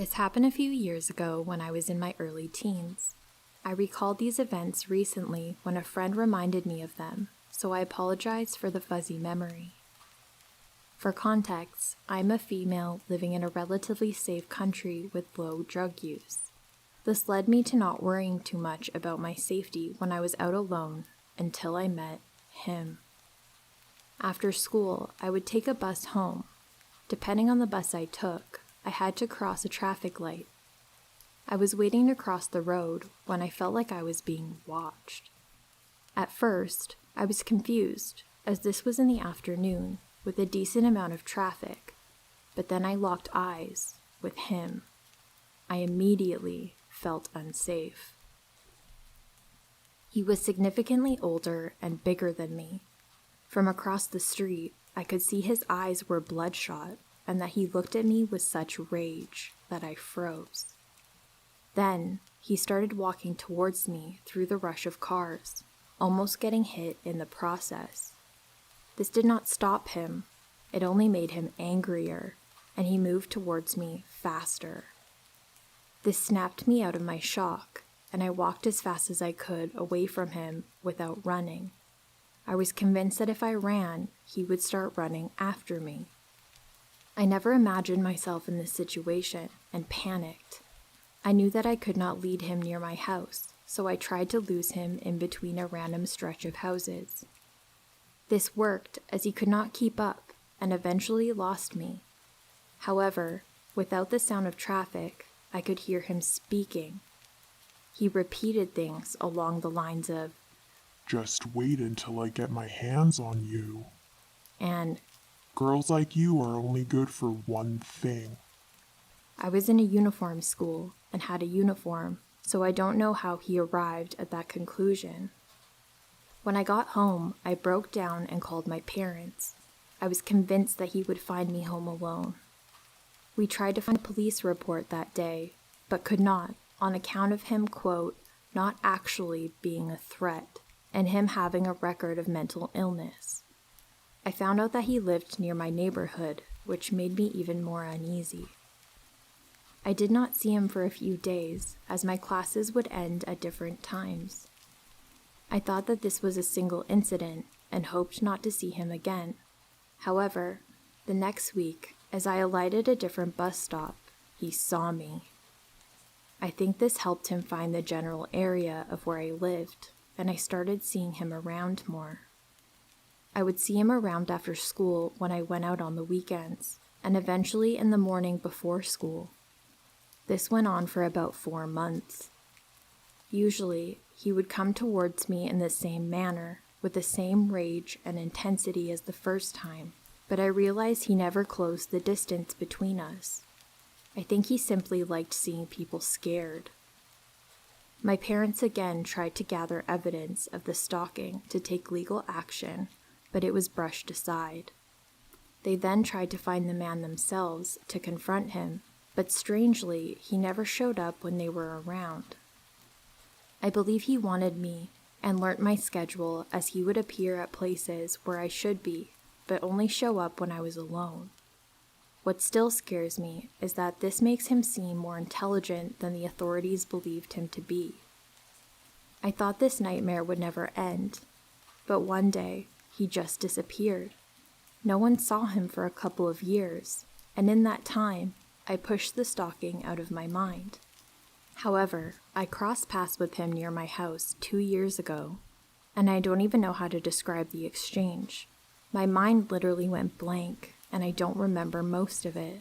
This happened a few years ago when I was in my early teens. I recalled these events recently when a friend reminded me of them, so I apologize for the fuzzy memory. For context, I'm a female living in a relatively safe country with low drug use. This led me to not worrying too much about my safety when I was out alone until I met him. After school, I would take a bus home. Depending on the bus I took, I had to cross a traffic light. I was waiting to cross the road when I felt like I was being watched. At first, I was confused, as this was in the afternoon with a decent amount of traffic, but then I locked eyes with him. I immediately felt unsafe. He was significantly older and bigger than me. From across the street, I could see his eyes were bloodshot and that he looked at me with such rage that I froze. Then, he started walking towards me through the rush of cars, almost getting hit in the process. This did not stop him, it only made him angrier, and he moved towards me faster. This snapped me out of my shock, and I walked as fast as I could away from him without running. I was convinced that if I ran, he would start running after me. I never imagined myself in this situation and panicked. I knew that I could not lead him near my house, so I tried to lose him in between a random stretch of houses. This worked as he could not keep up and eventually lost me. However, without the sound of traffic, I could hear him speaking. He repeated things along the lines of, "Just wait until I get my hands on you. and Girls like you are only good for one thing." I was in a uniform school and had a uniform, so I don't know how he arrived at that conclusion. When I got home, I broke down and called my parents. I was convinced that he would find me home alone. We tried to find a police report that day, but could not on account of him, quote, not actually being a threat, and him having a record of mental illness. I found out that he lived near my neighborhood, which made me even more uneasy. I did not see him for a few days, as my classes would end at different times. I thought that this was a single incident and hoped not to see him again. However, the next week, as I alighted at a different bus stop, he saw me. I think this helped him find the general area of where I lived, and I started seeing him around more. I would see him around after school when I went out on the weekends, and eventually in the morning before school. This went on for about 4 months. Usually, he would come towards me in the same manner, with the same rage and intensity as the first time, but I realized he never closed the distance between us. I think he simply liked seeing people scared. My parents again tried to gather evidence of the stalking to take legal action, but it was brushed aside. They then tried to find the man themselves to confront him, but strangely, he never showed up when they were around. I believe he wanted me and learnt my schedule as he would appear at places where I should be, but only show up when I was alone. What still scares me is that this makes him seem more intelligent than the authorities believed him to be. I thought this nightmare would never end, but one day, he just disappeared. No one saw him for a couple of years, and in that time, I pushed the stalking out of my mind. However, I crossed paths with him near my house 2 years ago, and I don't even know how to describe the exchange. My mind literally went blank, and I don't remember most of it.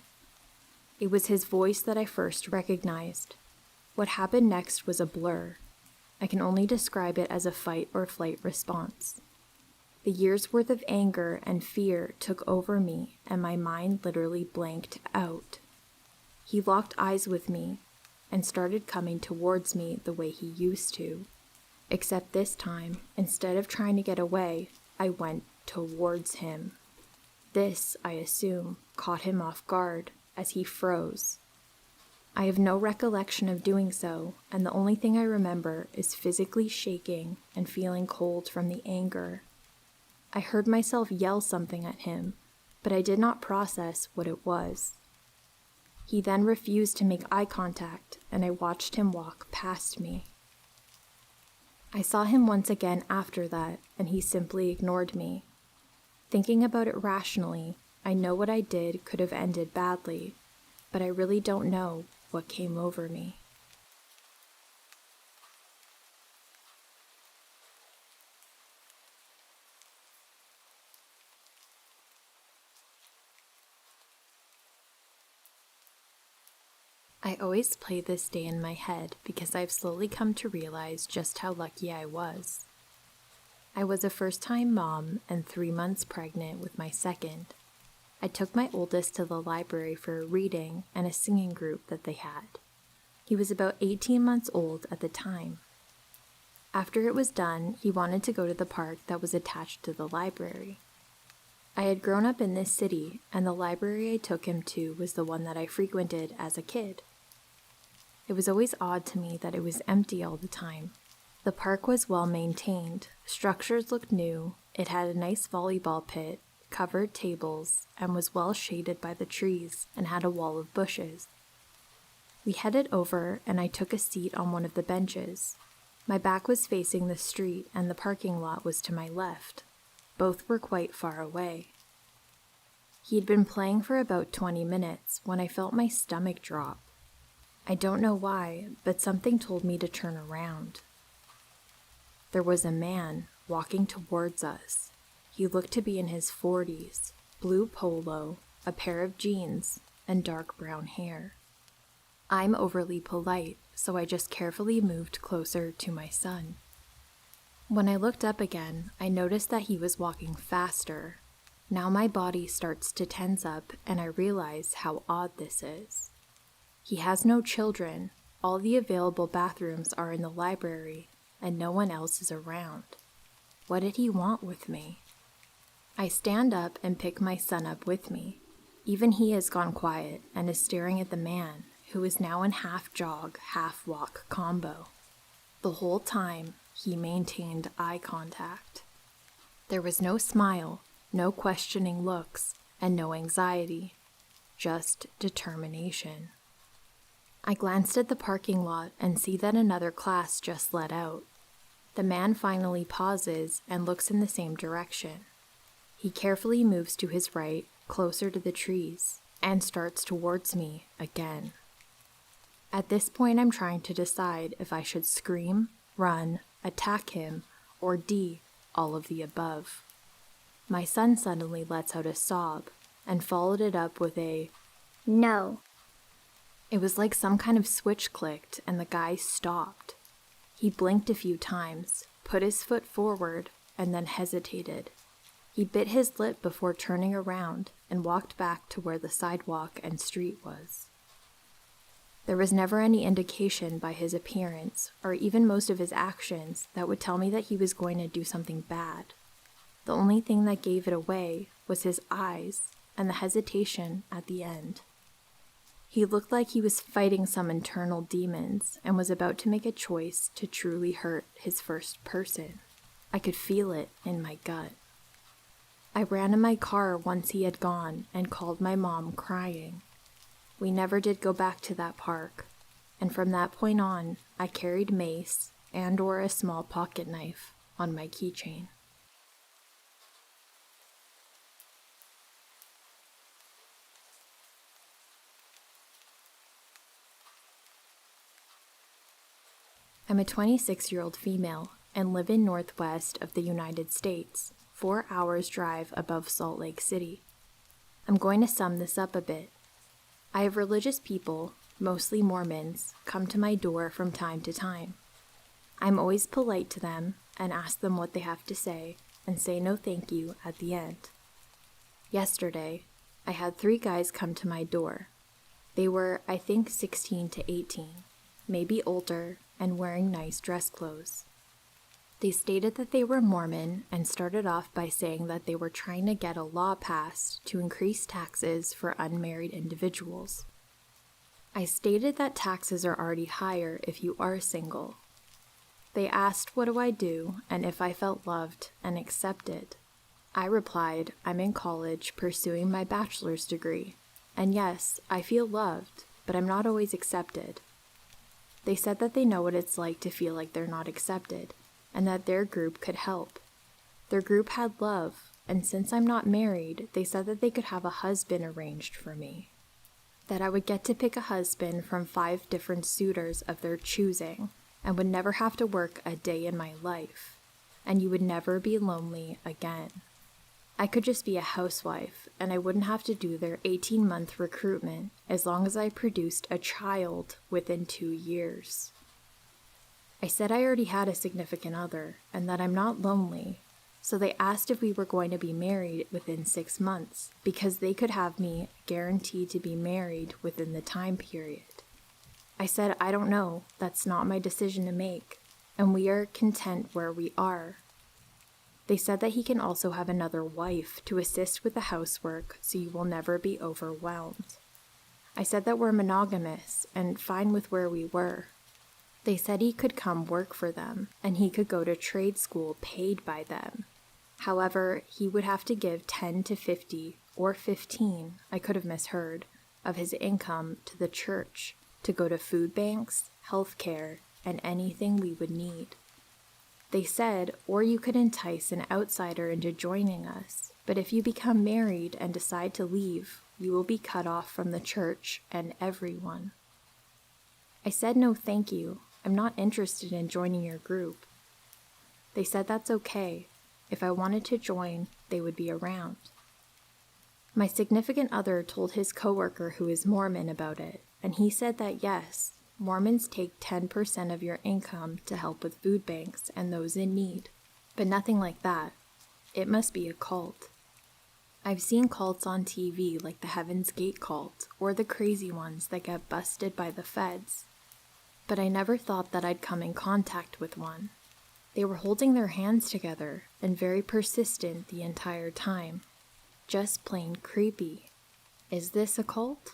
It was his voice that I first recognized. What happened next was a blur. I can only describe it as a fight or flight response. The year's worth of anger and fear took over me, and my mind literally blanked out. He locked eyes with me and started coming towards me the way he used to. Except this time, instead of trying to get away, I went towards him. This, I assume, caught him off guard as he froze. I have no recollection of doing so, and the only thing I remember is physically shaking and feeling cold from the anger. I heard myself yell something at him, but I did not process what it was. He then refused to make eye contact, and I watched him walk past me. I saw him once again after that, and he simply ignored me. Thinking about it rationally, I know what I did could have ended badly, but I really don't know what came over me. I always play this day in my head because I've slowly come to realize just how lucky I was. I was a first-time mom and 3 months pregnant with my second. I took my oldest to the library for a reading and a singing group that they had. He was about 18 months old at the time. After it was done, he wanted to go to the park that was attached to the library. I had grown up in this city, and the library I took him to was the one that I frequented as a kid. It was always odd to me that it was empty all the time. The park was well maintained, structures looked new, it had a nice volleyball pit, covered tables, and was well shaded by the trees and had a wall of bushes. We headed over and I took a seat on one of the benches. My back was facing the street and the parking lot was to my left. Both were quite far away. He had been playing for about 20 minutes when I felt my stomach drop. I don't know why, but something told me to turn around. There was a man walking towards us. He looked to be in his 40s, blue polo, a pair of jeans, and dark brown hair. I'm overly polite, so I just carefully moved closer to my son. When I looked up again, I noticed that he was walking faster. Now my body starts to tense up and I realize how odd this is. He has no children, all the available bathrooms are in the library, and no one else is around. What did he want with me? I stand up and pick my son up with me. Even he has gone quiet and is staring at the man, who is now in half-jog, half-walk combo. The whole time, he maintained eye contact. There was no smile, no questioning looks, and no anxiety, just determination. I glanced at the parking lot and see that another class just let out. The man finally pauses and looks in the same direction. He carefully moves to his right, closer to the trees, and starts towards me again. At this point, I'm trying to decide if I should scream, run, attack him, or D, all of the above. My son suddenly lets out a sob and followed it up with a No. It was like some kind of switch clicked and the guy stopped. He blinked a few times, put his foot forward, and then hesitated. He bit his lip before turning around and walked back to where the sidewalk and street was. There was never any indication by his appearance, or even most of his actions, that would tell me that he was going to do something bad. The only thing that gave it away was his eyes and the hesitation at the end. He looked like he was fighting some internal demons and was about to make a choice to truly hurt his first person. I could feel it in my gut. I ran in my car once he had gone and called my mom crying. We never did go back to that park, and from that point on, I carried mace and/or a small pocket knife on my keychain. I'm a 26-year-old female and live in northwest of the United States, 4 hours drive above Salt Lake City. I'm going to sum this up a bit. I have religious people, mostly Mormons, come to my door from time to time. I'm always polite to them and ask them what they have to say and say no thank you at the end. Yesterday, I had 3 guys come to my door. They were, I think, 16 to 18, maybe older, and wearing nice dress clothes. They stated that they were Mormon and started off by saying that they were trying to get a law passed to increase taxes for unmarried individuals. I stated that taxes are already higher if you are single. They asked what do I do and if I felt loved and accepted. I replied, I'm in college pursuing my bachelor's degree, And yes, I feel loved, but I'm not always accepted. They said that they know what it's like to feel like they're not accepted, and that their group could help. Their group had love, and since I'm not married, they said that they could have a husband arranged for me. That I would get to pick a husband from 5 different suitors of their choosing, and would never have to work a day in my life, and you would never be lonely again. I could just be a housewife, and I wouldn't have to do their 18-month recruitment as long as I produced a child within 2 years. I said I already had a significant other, and that I'm not lonely, so they asked if we were going to be married within 6 months, because they could have me guaranteed to be married within the time period. I said I don't know, that's not my decision to make, and we are content where we are. They said that he can also have another wife to assist with the housework so you will never be overwhelmed. I said that we're monogamous and fine with where we were. They said he could come work for them and he could go to trade school paid by them. However, he would have to give 10 to 50 or 15, I could have misheard, of his income to the church to go to food banks, healthcare, and anything we would need. They said, or you could entice an outsider into joining us, but if you become married and decide to leave, you will be cut off from the church and everyone. I said no thank you, I'm not interested in joining your group. They said that's okay, if I wanted to join, they would be around. My significant other told his coworker who is Mormon about it, and he said that yes, Mormons take 10% of your income to help with food banks and those in need, but nothing like that. It must be a cult. I've seen cults on TV like the Heaven's Gate cult or the crazy ones that get busted by the feds, but I never thought that I'd come in contact with one. They were holding their hands together and very persistent the entire time. Just plain creepy. Is this a cult?